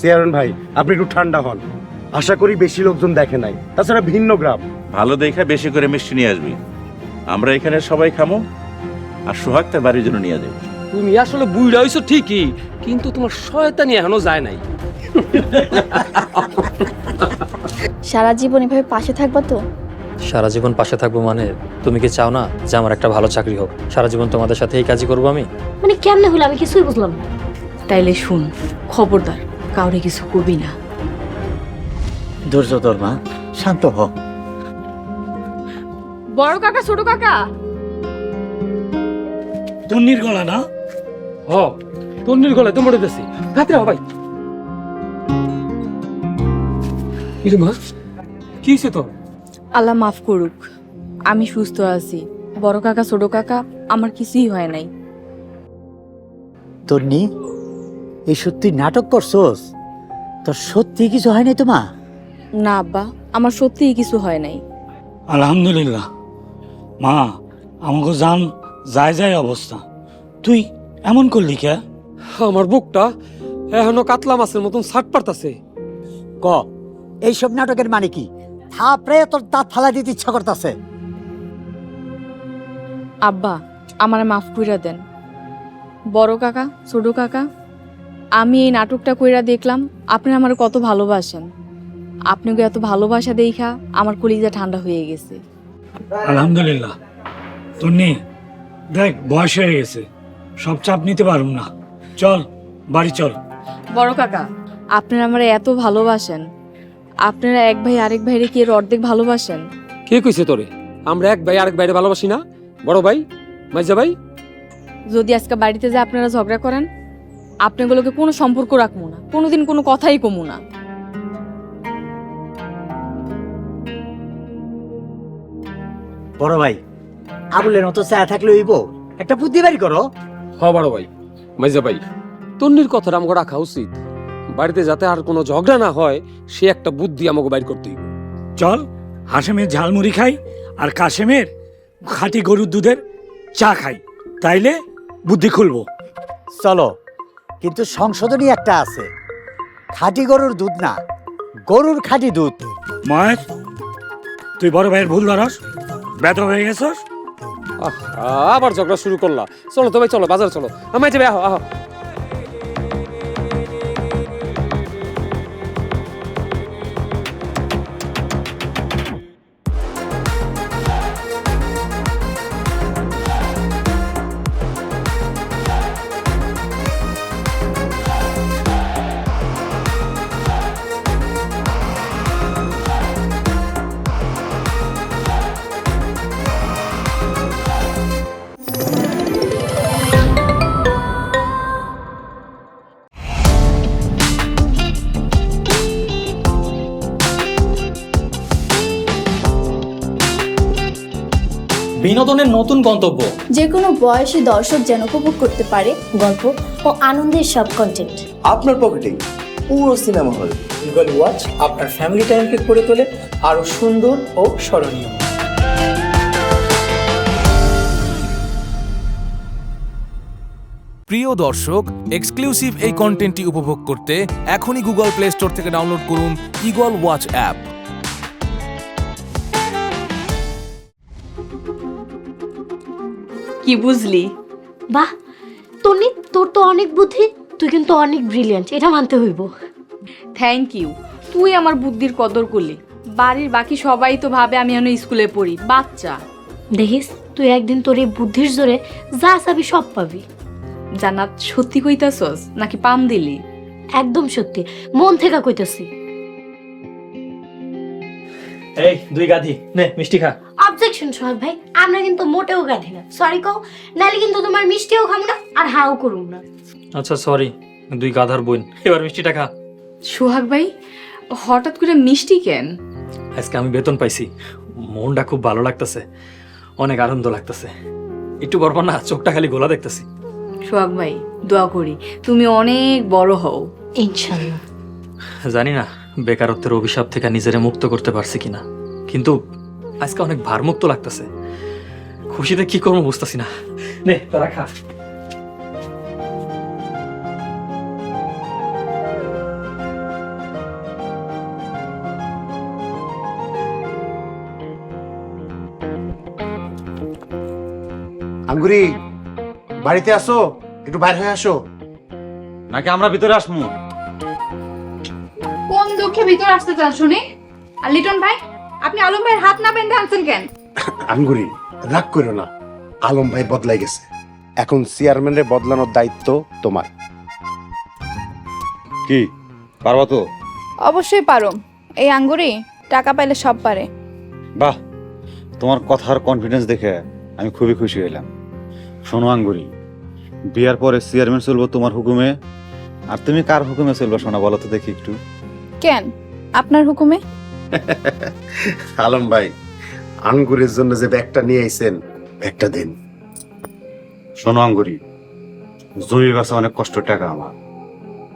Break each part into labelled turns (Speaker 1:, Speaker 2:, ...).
Speaker 1: Chairman ভাই, আপনি একটু ঠান্ডা হন। আশা করি বেশি লোকজন দেখে নাই, তাছাড়া ভিন্ন গ্রাম।
Speaker 2: ভালো দেখে বেশি করে মিষ্টি নিয়ে আসবি, আমরা এখানে সবাই খামো, আর সোহাগ তার বাড়ির জন্য নিয়ে যাবো।
Speaker 3: তুমি আসলে বুইড়া হইছো ঠিকই, কিন্তু তোমার শয়তানি এখনো যায় নাই।
Speaker 4: সারা জীবন এভাবে পাশে থাকবা তো?
Speaker 5: সারা জীবন পাশে থাকবো মানে তুমি কি চাও না যে আমার একটা ভালো চাকরি হোক? সারা জীবন তোমাদের সাথে এই কাজই করবো আমি?
Speaker 6: মানে কেমনে হলো আমি কিছুই বুঝলাম না। তাইলে শুন, খবরদার কাউরে কিছু কবি না।
Speaker 7: ধৈর্য ধর মা, শান্ত হ।
Speaker 6: বড় কাকা ছোট কাকা,
Speaker 7: তন্নির গলা না?
Speaker 3: হ, তন্নির গলায় তো মরে গেছি। হাতে রাখো ভাই। কি রে মা, কি হয়েছে তোর?
Speaker 4: আল্লাহ মাফ করুক, আমি সুস্থ আছি। বড় কাকা ছোট কাকা আমার কিছুই হয় নাই।
Speaker 7: তন্নি, এই সত্যি নাটক করছস? তোর সত্যি কিছু হয় নাই তো মা?
Speaker 4: না আব্বা, আমার সত্যিই কিছু হয় নাই।
Speaker 8: আলহামদুলিল্লাহ। মা, আমাকে জান যায় যায় অবস্থা, তুই এমন করলি কে?
Speaker 3: আমার বুকটা এখনো কাতলা মাছের মতন ছাট পারতাছে।
Speaker 7: ক, এইসব নাটকের মানে কি? থাপড়ে তোর দাঁত ফালা দিতে ইচ্ছা করতেছে।
Speaker 4: আব্বা, আমার মাফ কইরা দেন। বড় কাকা ছোট কাকা, আমি এই নাটকটা কইরা দেখলাম আপনি আমার কত ভালোবাসেন। আপনাকে এত ভালোবাসা দেখা আমার কলিজা ঠান্ডা হয়ে গেছে।
Speaker 8: আলহামদুলিল্লাহ। তন্নি দেখ, বয়স হয়ে গেছে, সব চাপ নিতে পারুম না, চল বাড়ি চল।
Speaker 4: বড় কাকা, আপনারা আমার এত ভালোবাসেন, আপনারা এক ভাই আরেক ভাইরে কি এর অর্ধেক ভালোবাসেন?
Speaker 3: কে কইছে তোরে আমরা এক ভাই আরেক ভাইরে ভালোবাসি না? বড় ভাই, মাইজা ভাই।
Speaker 4: যদি আজকে বাড়িতে যে আপনারা ঝগড়া করেন, আপনাগুলোকে কোনো সম্পর্ক রাখবো না, কোনোদিন কোনো কথাই কমু না।
Speaker 7: বড় ভাই, আবুলের মতো চায়া থাকলে হইব, একটা বুদ্ধি বাড়ি করো।
Speaker 3: হ বড় ভাই, মাইজা ভাই, তন্নির কথাটা আমাকে রাখা উচিত। বাড়িতে যাতে আর কোনো ঝগড়া না হয়, সে একটা বুদ্ধি আমাকে বাইর করতে হইব।
Speaker 8: চল, হাসেমের ঝালমুড়ি খাই আর কাশেমের খাঁটি গরুর দুধের চা খাই, তাইলে বুদ্ধি খুলবো।
Speaker 7: চলো, কিন্তু সংশোধনী একটা আছে, খাঁটি গরুর দুধ না, গরুর খাঁটি দুধ।
Speaker 8: মায়ের, তুই বড় ভাইয়ের ভুল ধরস, ব্যথা হয়ে গেছস।
Speaker 3: আবার ঝগড়া শুরু করলা। চলো তো ভাই, চলো বাজার চলো। আমায় যাবে, আহ আহ।
Speaker 5: বিনোদনের নতুন গন্তব্য,
Speaker 9: যে কোনো বয়সী দর্শক যেন উপভোগ করতে পারে গল্প ও আনন্দের সব কন্টেন্ট
Speaker 10: আপনার পকেটে পুরো সিনেমা হল।
Speaker 11: গুগল ওয়াচ আপনার ফ্যামিলি টাইমকে করে তোলে আরো সুন্দর ও স্মরণীয়।
Speaker 12: প্রিয় দর্শক, এক্সক্লুসিভ এই কন্টেন্টটি উপভোগ করতে এখনই গুগল প্লে স্টোর থেকে ডাউনলোড করুন ইগল ওয়াচ অ্যাপ।
Speaker 6: কি বুঝলি?
Speaker 9: বাহ তন্নি, তোর তো অনেক বুদ্ধি, তুই কিন্তু অনেক ব্রিলিয়ান্ট, এটা মানতে হইব।
Speaker 4: থ্যাংক ইউ, তুই আমার বুদ্ধির কদর করলি। বাড়ির বাকি সবাই তো ভাবে আমি এখন স্কুলে পড়ি, বাচ্চা।
Speaker 9: দেখিস, তুই একদিন তোর এই বুদ্ধির জোরে যা চাবি সব পাবি।
Speaker 4: জান্নাত, সত্যি কইতাছস নাকি পাম দিলি?
Speaker 9: একদম সত্যি, মন থেকে কইতাছি।
Speaker 5: এই দুই গাধি নে মিষ্টি খা।
Speaker 9: অবজেকশন সোহাগ ভাই, আমরা কিন্তু মোটেও গাধি না, সরি কও, নালে কিন্তু তোমার মিষ্টিও খাবো না আর হাও করুম না।
Speaker 5: আচ্ছা সরি, দুই গাধার বোন, এবার মিষ্টিটা খা।
Speaker 4: সোহাগ ভাই, হঠাৎ করে মিষ্টি কেন?
Speaker 5: আজকে আমি বেতন পাইছি, মনটা খুব ভালো লাগতেছে, অনেক আনন্দ লাগতেছে। একটু বরবার না, চোখটা খালি গোলা দেখতেছি।
Speaker 4: সোহাগ ভাই, দোয়া করি তুমি অনেক বড় হও
Speaker 9: ইনশাআল্লাহ।
Speaker 5: জানি না বেকারত্বের অভিশাপ থেকে নিজেরে মুক্ত করতে পারছি কিনা, কিন্তু আজকে অনেক ভারমুক্ত লাগতেছে। খুশিতে কি করবো বুঝতেছি না। নে তারা খা।
Speaker 1: আঙ্গুরি, বাড়িতে আসো, একটু বাইরে হয়ে আসো।
Speaker 2: নাকি আমরা ভিতরে আসমু?
Speaker 4: কোন দুঃখে ভিতর আসতে চান শুনি? আর লিটন ভাই, আপনি আলম ভাইয়ের হাত না বেঁধে আনছেন কেন?
Speaker 1: আঙ্গুরি, রাগ করো না, আলম ভাই বদলাই গেছে, এখন চেয়ারম্যানের বদলানোর দায়িত্ব তোমার।
Speaker 2: কি পারবা তো?
Speaker 4: অবশ্যই পারো। এই আঙ্গুরি টাকা পাইলে সব পারে।
Speaker 13: বাহ, তোমার কথার কনফিডেন্স দেখে আমি খুবই খুশি হইলাম। শোনো আঙ্গুরি, বিয়ার পরে চেয়ারম্যান চলবো তোমার হুকুমে, আর তুমি কার হুকুমে চলবো শোনা বলো তো দেখি একটু।
Speaker 4: কেন আপনার হুকুমে?
Speaker 1: আলম ভাই, আঙ্গুরের জন্য যে ব্যাগটা নিয়ে আইছেন, ব্যাগটা দিন।
Speaker 13: শোনো আঙ্গুরি, জমির কাছে অনেক কষ্ট টাকা আমার,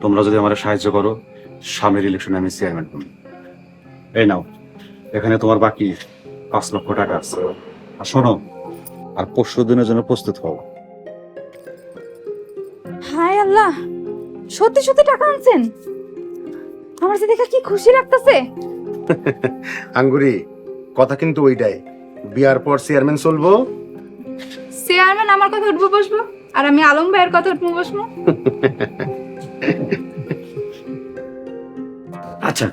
Speaker 13: তোমরা যদি আমার সাহায্য করো সামনের ইলেকশনে আমি চেয়ারম্যান করি। এই নাও, এখানে তোমার বাকি 5 লক্ষ টাকা আছে। আর শোনো, আর 5 দিনের জন্য প্রস্তুত হও।
Speaker 4: হায় আল্লাহ, সত্যি সত্যি টাকা আনছেন? আমার যে দেখে কি খুশি লাগতেছে।
Speaker 1: আঙ্গুরি, কথা কিন্তু ওইটাই, বিয়ার পর চেয়ারম্যান চলবো।
Speaker 4: চেয়ারম্যান আমার কথা উঠবো বসবো, আর আমি আলম ভাইয়ের কথা উঠবো বসবো।
Speaker 8: আচ্ছা,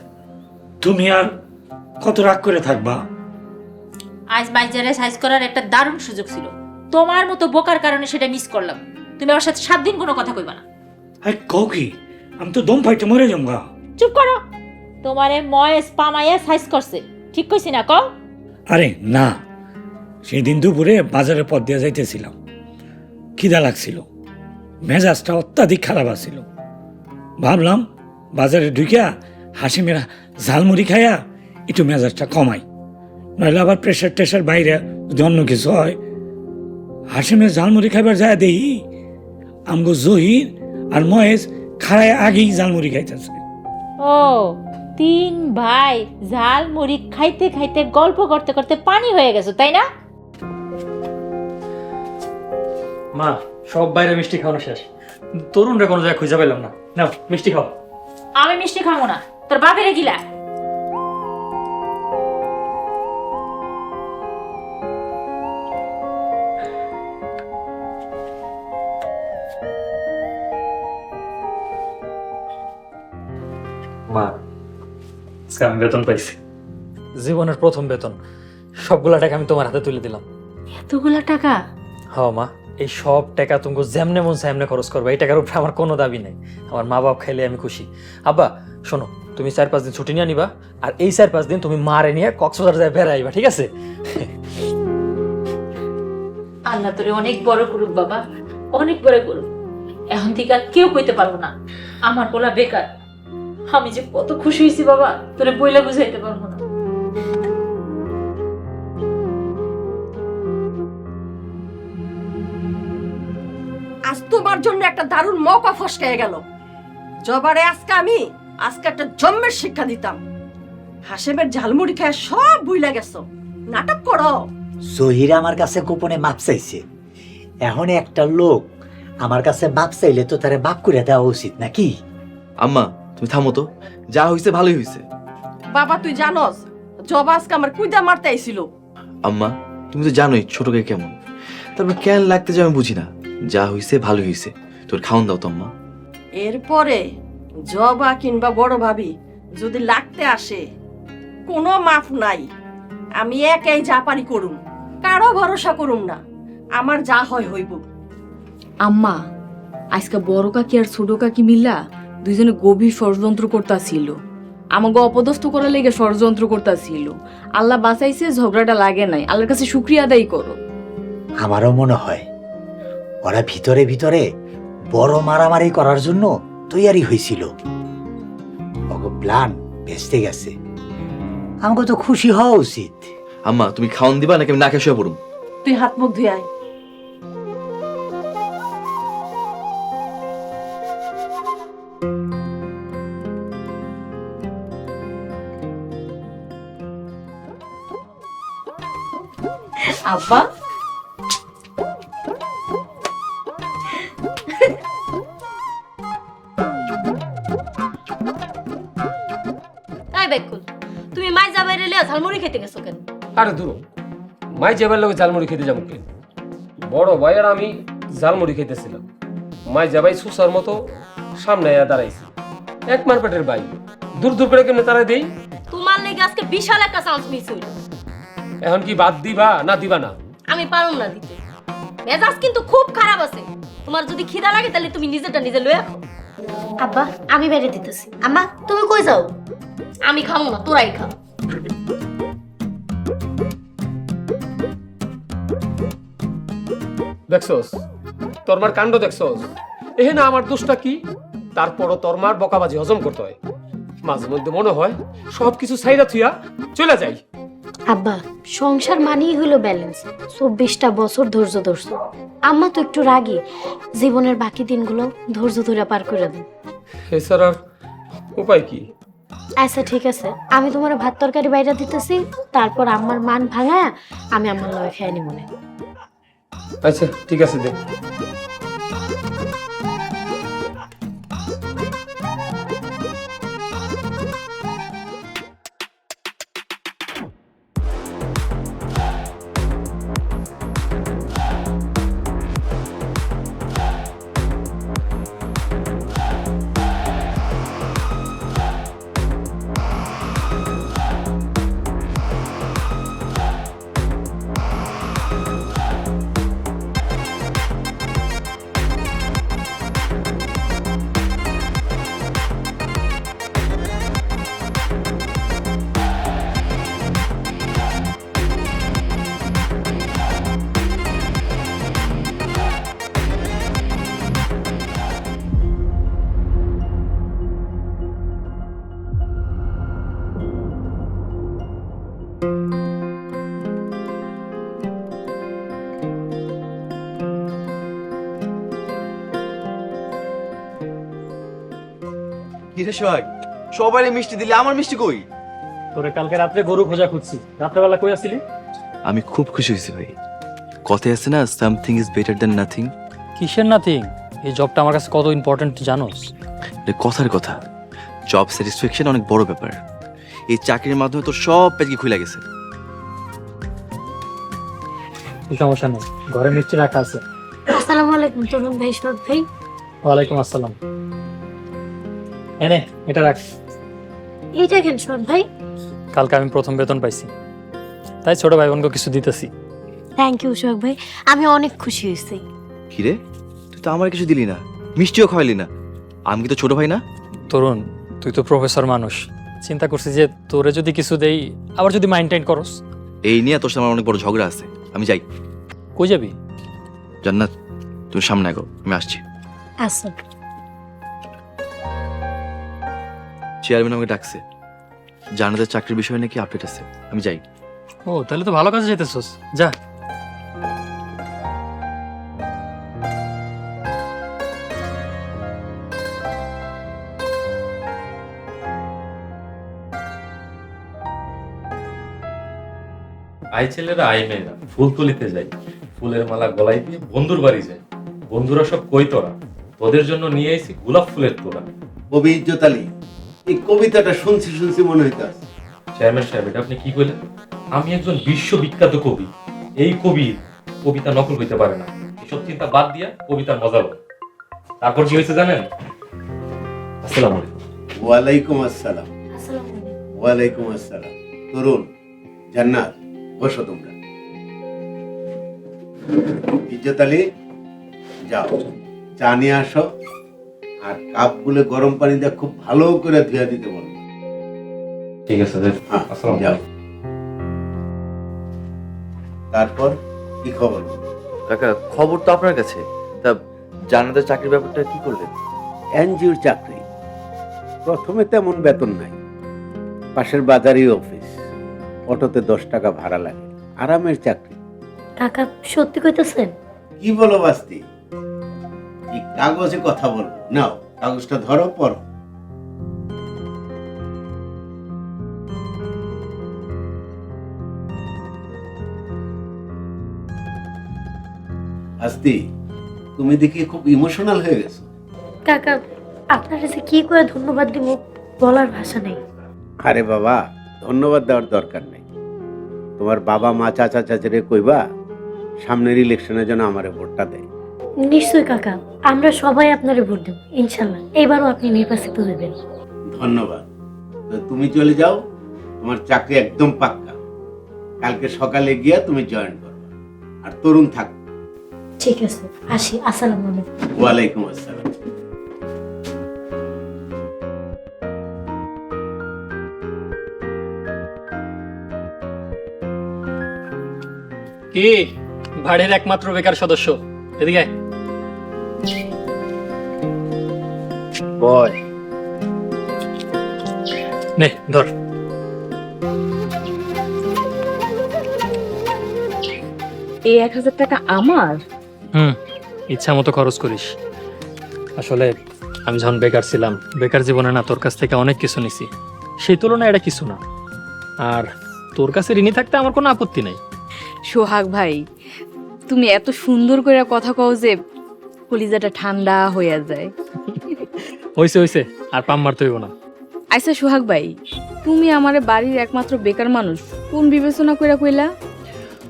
Speaker 8: তুমি আর কত রাগ করে থাকবা?
Speaker 6: আজ বাজারে সাইজ করার একটা দারুণ সুযোগ ছিল, তোমার মতো বোকার কারণে সেটা মিস করলাম। তুমি আমার সাথে 7 দিন কোনো কথা কইবা না।
Speaker 8: আরে কও কি, আমি তো দম ফাইটে মরে যাবো।
Speaker 6: চুপ করো। তোমারে ময়েস পামাইয়া সাইজ করছে, ঠিক কইছি না কও?
Speaker 8: আরে না, সেই দিন দুপুরে বাজারের পথ দিয়ে যাইতেছিলাম, খিদা লাগছিল, মেজাজটা অত্যাধিক খারাপ আছিল। ভাবলাম বাজারে ঢুকিয়া হাসিমেরা ঝালমুড়ি খাইয়া একটু মেজাজটা কমাই, নইলে আবার প্রেশার টেশার বাইরে যদি অন্য কিছু হয়। হাসিমের ঝালমুড়ি খাইবার যায় দেখি আমগো জহির আর মহেশ খাড়ায় আগেই ঝালমুড়ি খাইতেছে।
Speaker 6: ও, 3 ভাই ঝাল মুড়ি খাইতে খাইতে গল্প করতে করতে পানি হয়ে গেছো, তাই না?
Speaker 5: মা, সব বাইরে মিষ্টি খাওয়ানো শেষ, তরুণরা কোনো জায়গায় খুঁজে পেলাম না। নাও মিষ্টি খাও।
Speaker 6: আমি মিষ্টি খাবো না, তোর বাপেরে গিলা।
Speaker 5: মা, আজকে আমি বেতন পাইছি, জীবনের প্রথম বেতন। সবগুলা টাকা আমি তোমার হাতে তুলে দিলাম।
Speaker 6: এতগুলা টাকা?
Speaker 5: হ্যাঁ মা, এই সব টাকা তুমি যেমনে মন চায় এমনে খরচ করবে, এই টাকার উপরে আমার কোনো দাবি নাই। আমার মা বাপ খাইলে আমি খুশি। আব্বা শোনো, তুমি 4-5 দিন ছুটি নিয়ে নিবা, আর এই 4-5 দিন তুমি মারে নিয়ে কক্সবাজার যায় বেড়াইবা, ঠিক আছে?
Speaker 6: আল্লাহ তোরে অনেক বড় করুক বাবা, অনেক বড় করুক। এখন থেকে আর কেউ কইতে পারবো না আমার বলা বেকার। আমি যে কত খুশি হয়েছি বাবা, তোরে বইলা বুঝাইতে পারবো না।
Speaker 14: আজ তোমার জন্য একটা দারুণ মৌকা ফসকে গেল। জবারে আজকে একটা জম্মের শিক্ষা দিতাম। হাসেমের ঝালমুড়ি খায় সব বুইলা গেছো, নাটক করো।
Speaker 7: জহির আমার কাছে গোপনে মাপ চাইছে, এখন একটা লোক আমার কাছে মাপ চাইলে তো তারে মাপ করে দেওয়া উচিত নাকি?
Speaker 10: আম্মা তুমি থামো তো, যা হইছে ভালোই হইছে।
Speaker 14: বাবা তুই জানোস জবা আজকে আমার কুইদা মারতে আইছিল।
Speaker 10: আম্মা তুমি তো জানোই ছোটকে কেমন, তারপর কেন লাগতে যে আমি বুঝি না। যা হইছে ভালোই হইছে, তোর খাওন দাও তো আম্মা।
Speaker 14: এরপরে জবা কিংবা বড় ভাবি যদি লাগতে আসে, কোনো মাফ নাই। আমি একাই যা পারি করুম, কারো ভরসা করুম না। আমার যা হয় হইব।
Speaker 4: আম্মা, আজকে বড় কাকি আর ছোট কাকি মিল্লা দুইজনে গভীর ষড়যন্ত্র করতেছিল, আমাকে অপদস্থ করার লেগে ষড়যন্ত্র করতেছিল। আল্লাহ বাঁচাইছে, ঝগড়াটা লাগে নাই। আল্লাহর কাছে শুকরিয়া আদায় করো।
Speaker 7: আমারও মনে হয় ওরা ভিতরে ভিতরে বড় মারামারি করার জন্য তৈয়ারি হয়েছিল। ওগো প্ল্যান ভেস্তে গেছে, আমাকে তো খুশি হওয়া উচিত।
Speaker 10: আম্মা তুমি খাওন দিবা নাকি আমি না খেয়ে শুয়ে পড়ুম?
Speaker 14: তুই হাত মুখ ধুয়ে আয়।
Speaker 9: আব্বা তাই বেকুল তুমি মাই যাবাই রেলে ঝালমুড়ি খেতে গেছো কেন?
Speaker 3: আরে দূর মাই যাবার লোক ঝালমুড়ি খেতে যাবো কেন? বড় ভাই আর আমি ঝালমুড়ি খেতেছিলাম, মাই যাবাই সুসার মতো সামনে আয়া দাঁড়াইছি। এক মারপেটের ভাই দূর দূর করে কেমনে তারা দেই।
Speaker 9: তোমার লেগে আজকে বিশাল একটা চান্স মিস হইল।
Speaker 3: এখন কি বাদ দিবা না দিবা না?
Speaker 9: আমি পারুম না দিতে, মেজাজ কিন্তু খুব খারাপ আছে। তোমার যদি খিদা লাগে তাহলে তুমি নিজেটা নিজে লয়ে খাও। আব্বা আমি বেড়ে দিতেছি। আম্মা তুমি কই যাও? আমি খাবো না, তোরাই খা।
Speaker 3: দেখছস তোর মার কাণ্ড, দেখছস এহে না আমার দোষটা কি? তারপরও তোর মার বকাবাজি হজম করতে হয়। মাঝে মধ্যে মনে হয় সবকিছু ছাইরা থুইয়া চলে যাই।
Speaker 9: আব্বা সংসার মানেই হলো ব্যালেন্স। 24টা বছর ধৈর্য ধরছো। আম্মা তো একটু রাগী, জীবনের বাকি দিনগুলো ধৈর্য ধরে পার করে দেন।
Speaker 3: এছাড়া আর উপায় কি?
Speaker 9: আচ্ছা ঠিক আছে, আমি তোমার ভাত তরকারি বাইরে দিতেছি, তারপর আম্মার মান ভাঙায়া আমি আম্মার লগে খেয়ে নি মনে।
Speaker 3: আচ্ছা ঠিক আছে দেখ।
Speaker 10: কিরে সোহাগ, সবাই মিষ্টি দিলে আমার মিষ্টি কই?
Speaker 5: তোরে কালকে রাত্রে গরু খোঁজা খুঁজছি, রাত্রেবেলা কই আসছিলি?
Speaker 10: আমি খুব খুশি হয়েছি ভাই। কথায় আছে না, something is better than nothing.
Speaker 5: কিসের নাথিং? এই জবটা আমার কাছে কত ইম্পর্টেন্ট জানোস?
Speaker 10: এটা কথার কথা। জব স্যাটিসফ্যাকশন অনেক বড় ব্যাপার। এই চাকরির মাধ্যমে তো সব পেজকে খুলে গেছে।
Speaker 5: সমস্যা নেই, ঘরে মিষ্টি রাখা আছে।
Speaker 9: আসসালামু আলাইকুম তরুণ ভাই, শরৎ ভাই।
Speaker 5: ওয়ালাইকুম আসসালাম। এনে এটা রাখ।
Speaker 9: এইটা কেন শরৎ ভাই?
Speaker 5: কালকে আমি প্রথম বেতন পাইছি, তাই ছোট ভাই বোনকে কিছু দিতেছি।
Speaker 9: থ্যাংক ইউ শোক ভাই, আমি অনেক খুশি হয়েছি।
Speaker 10: কিরে, তুই তো আমার কিছু দিলি না, মিষ্টিও খাওয়াইলি না। আমি কি তো ছোট ভাই না?
Speaker 5: তরুণ, তুই তো প্রফেসর মানুষ, চিন্তা করছি যে তোরে যদি কিছু দেই আবার যদি মাইন্ড করস।
Speaker 10: এই নিয়ে তোর সাথে আমার অনেক বড় ঝগড়া আছে, আমি যাই।
Speaker 5: কই যাবি?
Speaker 10: জান্নাত, তুমি সামনে আগো, আমি আসছি।
Speaker 9: আচ্ছা।
Speaker 10: চেয়ারম্যান আমাকে ডাকছে, জান্নাতের চাকরির বিষয়ে নাকি আপডেট আছে, আমি যাই।
Speaker 5: ও তাহলে তো ভালো কাজে যেতেছস, যা।
Speaker 15: আই ছেলেরা আই মেয়েরা ফুল তুলিতে যাই, ফুলের মালা গলায় দিয়ে বন্ধুর বাড়ি যায়। বন্ধুরা সব কই তোরা, তোদের জন্য নিয়ে এসেছি গোলাপ ফুলের তোড়া।
Speaker 1: কবি ইজ্জত আলী, এই কবিতাটা শুনছি শুনছি মনে হইতাছে।
Speaker 15: চেয়ারম্যান সাহেব, এটা আপনি কি কইলেন? আমি একজন বিশ্ববিখ্যাত কবি, এই কবির কবিতা নকল হইতে পারে না। এসব চিন্তা বাদ দিয়া কবিতার মজা লো। তারপর কি হয়েছে জানেন? আসসালামু আলাইকুম।
Speaker 1: ওয়ালাইকুম আসসালাম। ওয়ালাইকুম আসসালাম। তরুণ, জান্নাত, বসো তোমরা। ইজ্জত আলী, যাও চা নিয়ে আসো, আর কাপগুলো গরম পানি দিয়ে খুব ভালো করে ধুয়ে দিতে বলো।
Speaker 15: ঠিক আছে স্যার। আসসালামু
Speaker 1: যাও। তারপর কি খবর?
Speaker 10: কাকা, খবর তো আপনার কাছে। তা জান্নাতের চাকরির ব্যাপারটা কি করলেন?
Speaker 1: এনজিওর চাকরি, প্রথমে তেমন বেতন নাই, পাশের বাজারই অফিস, অটোতে 10 টাকা ভাড়া লাগে, আরামের চাকরি।
Speaker 9: কাকা সত্যি কইতেছেন?
Speaker 1: কি বলো বাস্তি, এই কাগজে কথা বলবো, নাও কাগজটা ধরো, পড়ো। আস্তি, তুমি দেখি খুব ইমোশনাল হয়ে গেছো।
Speaker 9: কাকা আপনার কাছে কি করে ধন্যবাদ দিব বলার ভাষা নেই।
Speaker 1: আরে বাবা, ধন্যবাদ দেওয়ার দরকার নেই। তোমার বাবা মা চাচা চাচারে কইবা সামনের ইলেকশনে যেন আমারে ভোটটা দেয়।
Speaker 9: নিশ্চয় কাকা, আমরা সবাই আপনারে ভোট দেব ইনশাল্লাহ। এবারও আপনি নির্বাচিত হবেন।
Speaker 1: ধন্যবাদ। তো তুমি চলে যাও, তোমার চাকরি একদম পাক্কা। কালকে সকালে গিয়া তুমি জয়েন করবে। আর তরুণ থাক।
Speaker 9: ঠিক আছে, আসি। আসসালামু আলাইকুম।
Speaker 1: ওয়ালাইকুম আসসালাম।
Speaker 5: কি বাড়ির একমাত্র বেকার সদস্য, এদিকে আয়।
Speaker 1: বয়
Speaker 5: নে ধর।
Speaker 4: এই 1000 টাকা আমার?
Speaker 5: ইচ্ছা মতো খরচ করিস। আসলে আমি যখন বেকার ছিলাম, বেকার জীবনে না তোর কাছ থেকে অনেক কিছু নিছি, সেই তুলনায় এটা কিছু না। আর তোর কাছে ঋণী থাকতে আমার কোনো আপত্তি নাই।
Speaker 4: সোহাগ ভাই, তুমি এত সুন্দর করে কথা কও যে কলিজাটা ঠান্ডা হয়ে যায়।
Speaker 5: হইছে হইছে, আর পাম মারতে হইব না।
Speaker 4: আচ্ছা সোহাগ ভাই, তুমি আমারে বাড়ির একমাত্র বেকার মানুষ কোন বিবেচনা কইরা কইলা?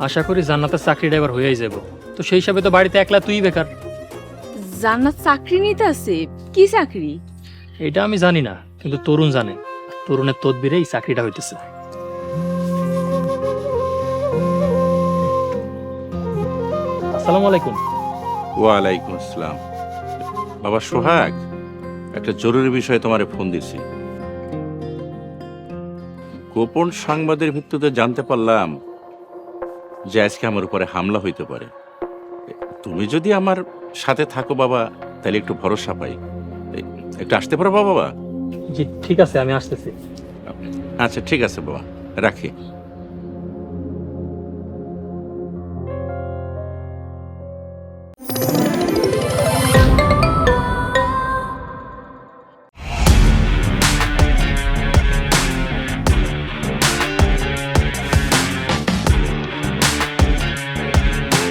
Speaker 5: আশা করি জান্নাতের চাকরিটা এবার হয়েই যাব। তো সেই হিসাবে তো বাড়িতে একলা তুই বেকার।
Speaker 4: জান্নাত চাকরি নিতে আছে? কি চাকরি?
Speaker 5: এটা আমি জানি না, কিন্তু তরুণ জানে। তরুণের তদবিরে এই চাকরিটা হইতেছে। আসসালামু আলাইকুম।
Speaker 2: ওয়ালাইকুম আসসালাম। বাবা সোহাগ, একটা জরুরি বিষয়ে তোমারে ফোন দিছি। গোপন সংবাদের ভিত্তিতে জানতে পারলাম যে আজকে আমার উপরে হামলা হইতে পারে। তুমি যদি আমার সাথে থাকো বাবা, তাহলে একটু ভরসা পাই। একটু আসতে পারো বাবা?
Speaker 5: জি ঠিক আছে, আমি আসতেছি।
Speaker 2: আচ্ছা ঠিক আছে বাবা, রাখি।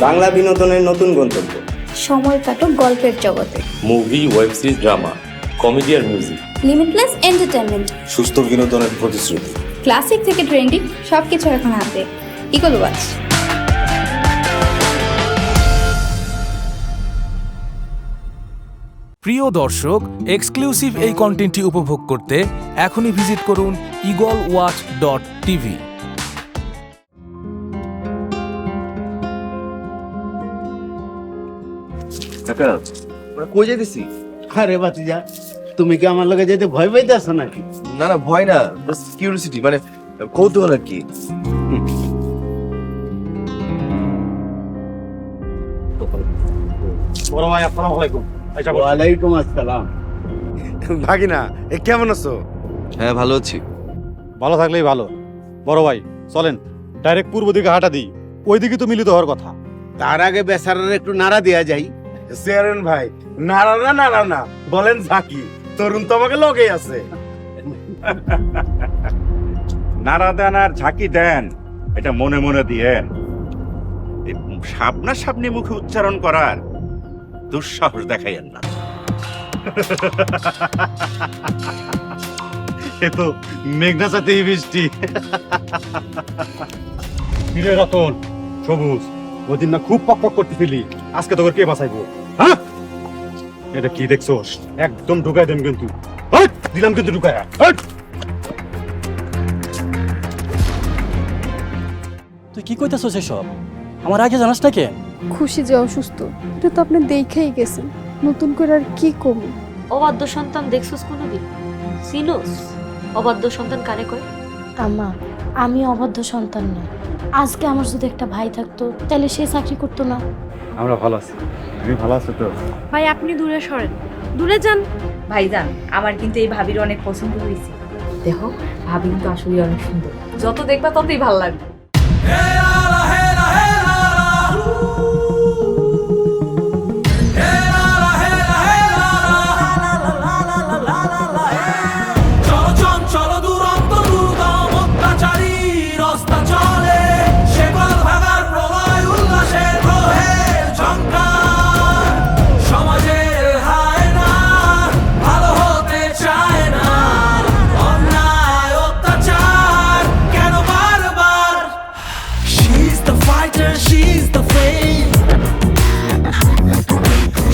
Speaker 16: বাংলা বিনোদনের নতুন গন্তব্য।
Speaker 17: সময় কাটুক গল্পের জগতে।
Speaker 15: Movie, web series, drama, comedy আর মিউজিক।
Speaker 17: Limitless entertainment.
Speaker 16: সুস্থ বিনোদনের প্রতিশ্রুতি।
Speaker 17: ক্লাসিক থেকে ট্রেন্ডিং সবকিছু এখন হাতে। Eagle Watch.
Speaker 12: প্রিয় দর্শক, এক্সক্লুসিভ এই কন্টেন্টটি উপভোগ করতে এখনই ভিজিট করুন eagleWatch.tv।
Speaker 10: কাকা ওরা কই যাইতেছি?
Speaker 1: আরে বাতিজা, তুমি কি আমার লগে যেতে ভয় পাইতে আছো নাকি?
Speaker 10: না না, ভয় না, জাস্ট কিউরিওসিটি, মানে কৌতূহল আর কি।
Speaker 13: বড় ভাই আসসালামু আলাইকুম।
Speaker 1: ওয়ালাইকুম আসসালাম।
Speaker 13: ভাগিনা, কেমন আছো?
Speaker 10: হ্যাঁ ভালো আছি।
Speaker 13: ভালো থাকলেই ভালো। বড় ভাই চলেন ডাইরেক্ট পূর্ব দিকে হাঁটা দিই, ওই দিকে তো মিলিত হওয়ার কথা।
Speaker 1: তার আগে বেচারার একটু নাড়া দেয়া যাই।
Speaker 13: চেয়ারেন ভাই, নাড়া না নাড়া না, বলেন ঝাঁকি। তরুণ তো আমাকে লগেই আছে।
Speaker 2: নাড়া দেন আর ঝাঁকি দেন, এটা মনে মনে দিয়েন। সাবনা সাবনি মুখে উচ্চারণ করার দুঃসাহস দেখাইয়েন না।
Speaker 13: এ তো মেঘনা চাতেই বৃষ্টি। ফিরে রতন, সবুজ, ওদিন না খুব পক পক করতেছিলি, আজকে তোকে কে বাঁচাইবো? হ্যাঁ, এটা কি দেখছোস? একদম ঢুকাই দেন কিন্তু। দিলাম কিন্তু ঢুকায়।
Speaker 5: তুই কি কইতাছস এসব? আমার আগে জানাস না কেন?
Speaker 17: খুশি যে অসুস্থ এটা তো আপনি দেখেই গেছেন, নতুন করে আর কি কমু?
Speaker 9: অবাধ্য সন্তান দেখছস কোনোদিন? সিনোস অবাধ্য সন্তান কারে কয়? আম্মা, আমি অবাধ্য সন্তান না। আজকে আমার যদি একটা ভাই থাকতো তাহলে সে চাকরি করতো না।
Speaker 13: আমরা ভালো আছি। তুমি ভালো আছো তো?
Speaker 17: ভাই আপনি দূরে সরেন, দূরে যান।
Speaker 4: ভাইজান, আমার কিন্তু এই ভাবির অনেক পছন্দ হয়েছে। দেখো, ভাবি কিন্তু আসলে অনেক সুন্দর। যত দেখবা ততই ভালো লাগবে।
Speaker 12: চলে সে ভাগার প্রলয় উল্লাসের গ্রহে ঝঙ্কার
Speaker 18: the fighter, she's the flame.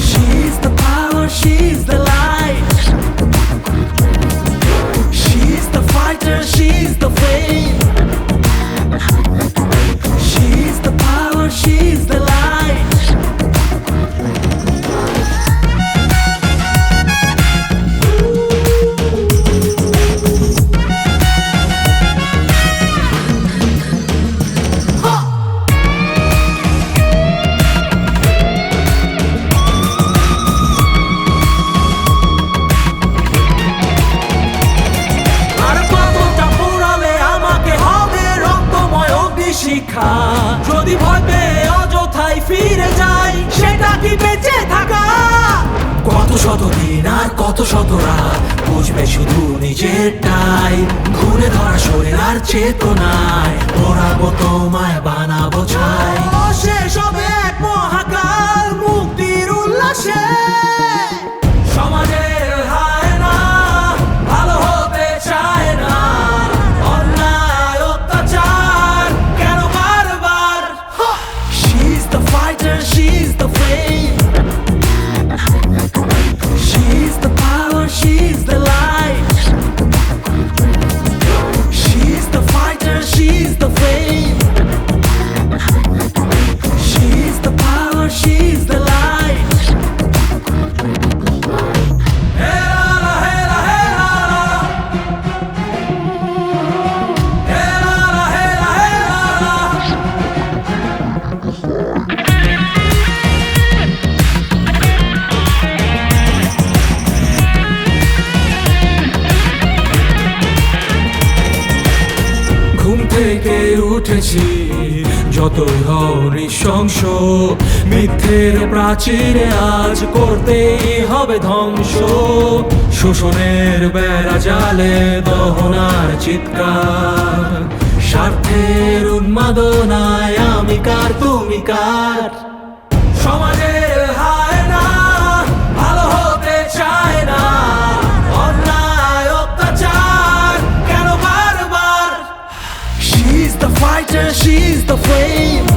Speaker 18: She's the power, she's the light. She's the fighter, she's the flame. She's the power, she's the light. আর কতটা পোড়ালে আমাকে হবে রক্তময় অগ্নিশিখা। যদি ভয় পেয়ে অযথাই ফিরে যাই, সেটা কি বেঁচে থাকা? কত শত দিন আর কত শত রাত বুঝবে শুধু নিজেরটাই। ঘুরে ধরা শরীর আর চেতনায় পড়াবো তোমায়, বানাবো ছাই। শেষ হবে এক মহাকাল মুক্তির উল্লাসে। সমাজের হায় না, ভালো হতে চায় না, অন্যায় অত্যাচার কেন বারবার? She's the fighter, she's the flame. She's the power, she's the light. She's the fighter, she's the flame. She's the power, she's the light. Hey la la, hey la, hey la la. Hey la la, hey la, hey la la. ঘুম থেকে উঠেছি, যত নৃশংস মিথ্যের প্রাচীরে আজ করতেই হবে ধ্বংস। শোষণের বেড়া জালে দহনার চিৎকার, স্বার্থের উন্মাদনায় আমি কার তুমি কার? সমাজের হায় না, ভালো হতে চায় না, অন্যায় অত্যাচার কেন বারবার? She's the fighter, she's the flame.